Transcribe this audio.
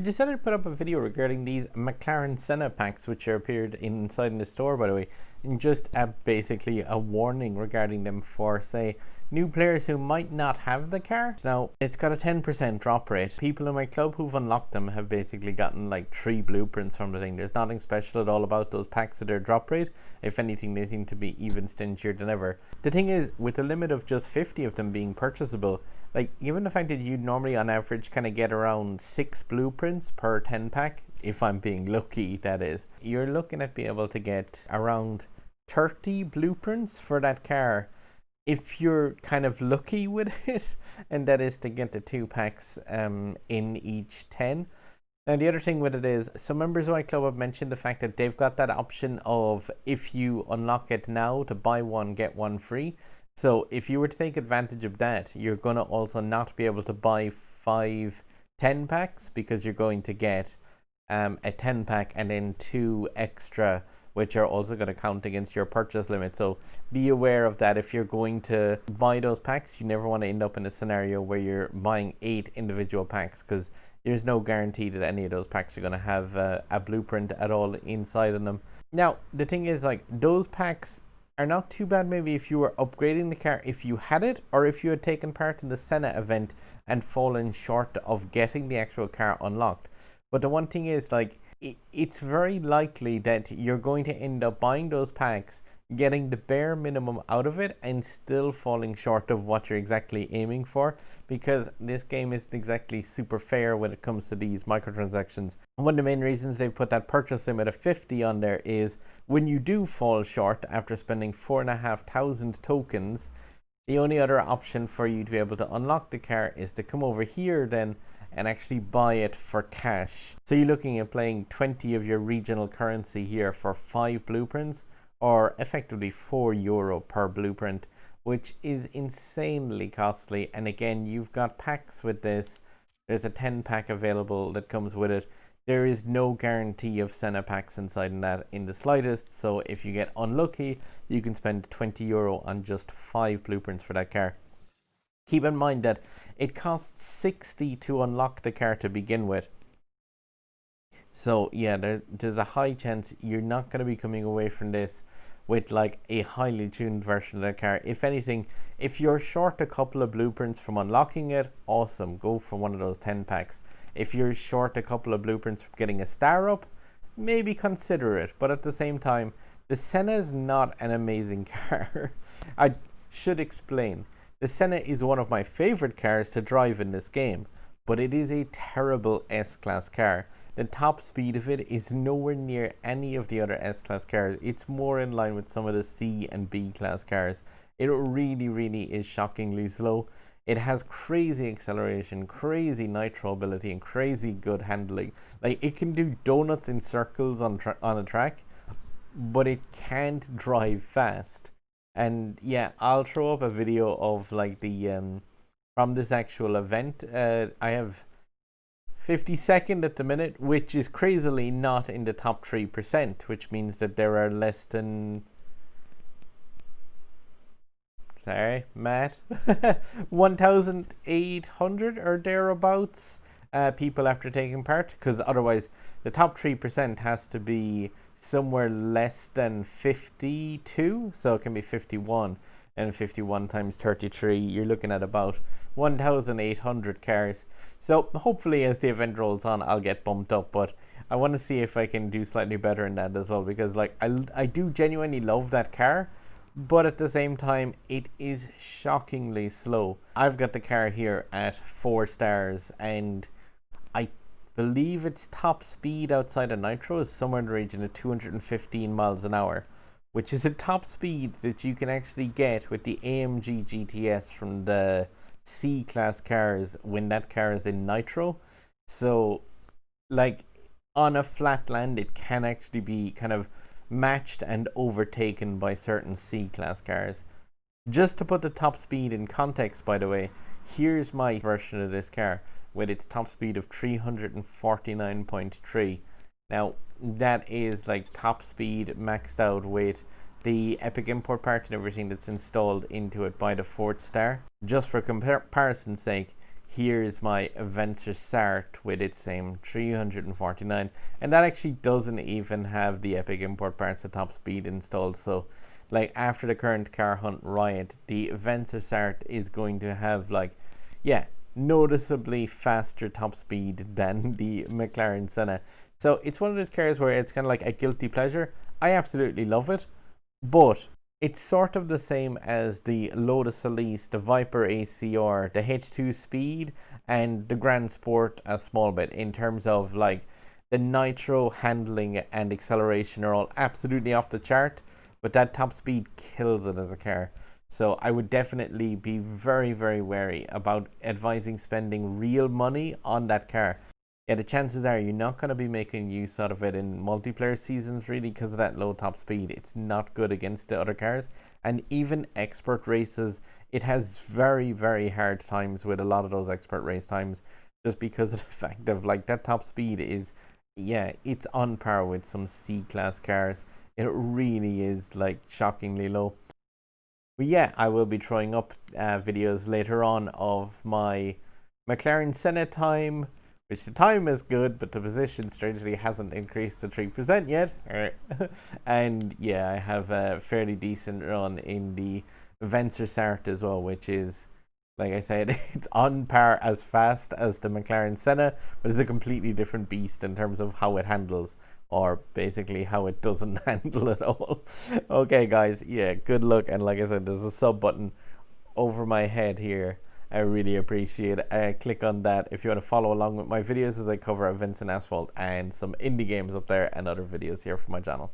decided to put up a video regarding these McLaren Senna packs, which are appeared inside in the store, by the way, and just basically a warning regarding them for, say, new players who might not have the car. Now, it's got a 10% drop rate. People in my club who've unlocked them have basically gotten like 3 blueprints from the thing. There's nothing special at all about those packs or their drop rate. If anything, they seem to be even stingier than ever. The thing is, with a limit of just 50 of them being purchasable, like, given the fact that you normally on average kind of get around 6 blueprints per 10 pack, if I'm being lucky, that is, you're looking at being able to get around 30 blueprints for that car if you're kind of lucky with it, and that is to get the 2 packs in each 10. Now, the other thing with it is, some members of my club have mentioned the fact that they've got that option of, if you unlock it now, to buy one, get one free. So if you were to take advantage of that, you're going to also not be able to buy 5 10 packs, because you're going to get a 10 pack and then 2 extra, which are also going to count against your purchase limit. So be aware of that. If you're going to buy those packs, you never want to end up in a scenario where you're buying 8 individual packs, because there's no guarantee that any of those packs are going to have a blueprint at all inside of them. Now, the thing is, like, those packs are not too bad maybe if you were upgrading the car, if you had it, or if you had taken part in the Senna event and fallen short of getting the actual car unlocked. But the one thing is, like, it's very likely that you're going to end up buying those packs, getting the bare minimum out of it, and still falling short of what you're exactly aiming for, because this game isn't exactly super fair when it comes to these microtransactions. One of the main reasons they've put that purchase limit of 50 on there is, when you do fall short after spending 4,500 tokens, the only other option for you to be able to unlock the car is to come over here then and actually buy it for cash. So you're looking at playing 20 of your regional currency here for 5 blueprints, or effectively €4 per blueprint, which is insanely costly. And again, you've got packs with this. There's a 10 pack available that comes with it. There is no guarantee of Senna packs inside in that in the slightest. So if you get unlucky, you can spend €20 on just 5 blueprints for that car. Keep in mind that it costs 60 to unlock the car to begin with. So yeah, there's a high chance you're not going to be coming away from this with like a highly tuned version of the car. If anything, if you're short a couple of blueprints from unlocking it, awesome, go for one of those 10 packs. If you're short a couple of blueprints from getting a star up, maybe consider it. But at the same time, the Senna is not an amazing car. I should explain. The Senna is one of my favorite cars to drive in this game, but it is a terrible S-Class car. The top speed of it is nowhere near any of the other S-Class cars. It's more in line with some of the C and B-Class cars. It really is shockingly slow. It has crazy acceleration, crazy nitro ability, and crazy good handling. Like, it can do donuts in circles on a track, but it can't drive fast. And yeah, I'll throw up a video of like the from this actual event. I have 52nd at the minute, which is crazily not in the top 3%, which means that there are less than, sorry, Matt, 1,800 or thereabouts people after taking part, because otherwise the top 3% has to be somewhere less than 52, so it can be 51, and 51 times 33, you're looking at about 1,800 cars. So hopefully as the event rolls on, I'll get bumped up, but I want to see if I can do slightly better in that as well, because like I do genuinely love that car, but at the same time it is shockingly slow. I've got the car here at 4 stars, and I believe its top speed outside of nitro is somewhere in the region of 215 miles an hour, which is a top speed that you can actually get with the AMG GTS from the C-Class cars when that car is in nitro. So like, on a flat land it can actually be kind of matched and overtaken by certain C-Class cars. Just to put the top speed in context, by the way, here's my version of this car with its top speed of 349.3. Now that is like top speed maxed out with the Epic import part and everything that's installed into it by the 4th star. Just for comparison's sake, here's my Venture Sart with its same 349, and that actually doesn't even have the epic import parts of top speed installed. So like after the current car hunt riot, the Venture Sart is going to have like, yeah, noticeably faster top speed than the McLaren Senna. So it's one of those cars where it's kind of like a guilty pleasure. I absolutely love it, but it's sort of the same as the Lotus Elise, the Viper ACR, the H2 Speed, and the Grand Sport a small bit, in terms of like the nitro handling and acceleration are all absolutely off the chart, but that top speed kills it as a car. So I would definitely be very, very wary about advising spending real money on that car. Yeah, the chances are you're not going to be making use out of it in multiplayer seasons, really, because of that low top speed. It's not good against the other cars. And even expert races, it has very, very hard times with a lot of those expert race times, just because of the fact of like that top speed is, yeah, it's on par with some C-class cars. It really is like shockingly low. But yeah, I will be throwing up videos later on of my McLaren Senna time, which the time is good, but the position strangely hasn't increased to 3% yet. And yeah, I have a fairly decent run in the Venture Sart as well, which is, like I said, it's on par as fast as the McLaren Senna, but it's a completely different beast in terms of how it handles, or basically how it doesn't handle at all. Okay guys, yeah, good luck, and like I said, there's a sub button over my head here. I really appreciate it. Click on that if you want to follow along with my videos as I cover events in Asphalt and some indie games up there, and other videos here for my channel.